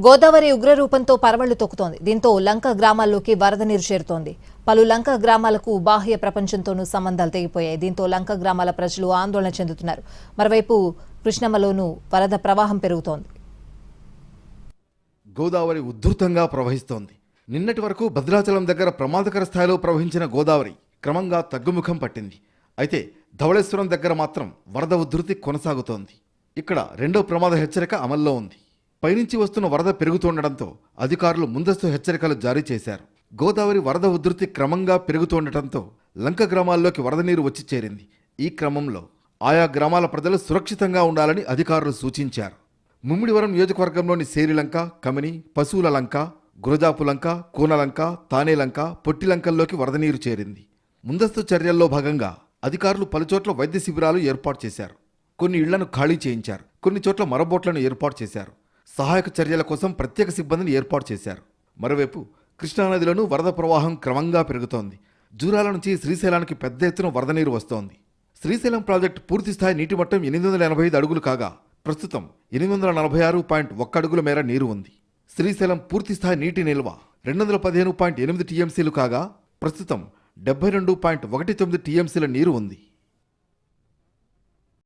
గోదావరి ఉగ్రరూపంతో పరవళ్లు తొక్కుతోంది. దీంతో లంక గ్రామాల్లోకి వరద నీరు చేరుతోంది. పలు లంక గ్రామాలకు బాహ్య ప్రపంచంతోనూ సంబంధాలు తెగిపోయాయి. దీంతో లంక గ్రామాల ప్రజలు ఆందోళన చెందుతున్నారు. మరోవైపు కృష్ణమ్మలోనూ వరద ప్రవాహం పెరుగుతోంది. గోదావరి ఉధృతంగా ప్రవహిస్తోంది. నిన్నటి వరకు భద్రాచలం దగ్గర ప్రమాదకర స్థాయిలో ప్రవహించిన గోదావరి క్రమంగా తగ్గుముఖం పట్టింది. అయితే ధవళేశ్వరం దగ్గర మాత్రం వరద ఉధృతి కొనసాగుతోంది. ఇక్కడ రెండో ప్రమాద హెచ్చరిక అమల్లో ఉంది. పైనుంచి వస్తున్న వరద పెరుగుతుండటంతో అధికారులు ముందస్తు హెచ్చరికలు జారీ చేశారు. గోదావరి వరద ఉధృతి క్రమంగా పెరుగుతుండటంతో లంక గ్రామాల్లోకి వరద నీరు వచ్చి చేరింది. ఈ క్రమంలో ఆయా గ్రామాల ప్రజలు సురక్షితంగా ఉండాలని అధికారులు సూచించారు. ముమ్మిడివరం నియోజకవర్గంలోని సేరిలంక, కమిని, పశువుల లంక, గురజాపు లంక, కూనలంక, తానేలంక, పొట్టిలంకల్లోకి వరద నీరు చేరింది. ముందస్తు చర్యల్లో భాగంగా అధికారులు పలుచోట్ల వైద్య శిబిరాలు ఏర్పాటు చేశారు. కొన్ని ఇళ్లను ఖాళీ చేయించారు. కొన్ని చోట్ల మరబోట్లను ఏర్పాటు చేశారు. సహాయక చర్యల కోసం ప్రత్యేక సిబ్బందిని ఏర్పాటు చేశారు. మరోవైపు కృష్ణానదిలోనూ వరద ప్రవాహం క్రమంగా పెరుగుతోంది. జూరాల నుంచి శ్రీశైలానికి పెద్ద ఎత్తున వరద నీరు వస్తోంది. శ్రీశైలం ప్రాజెక్టు పూర్తిస్థాయి నీటి మట్టం 885 అడుగులు కాగా ప్రస్తుతం 846.1 అడుగుల మేర నీరు ఉంది. శ్రీశైలం పూర్తిస్థాయి నీటి నిల్వ 215.8 టీఎంసీలు కాగా ప్రస్తుతం 72.19 టీఎంసీల నీరు ఉంది.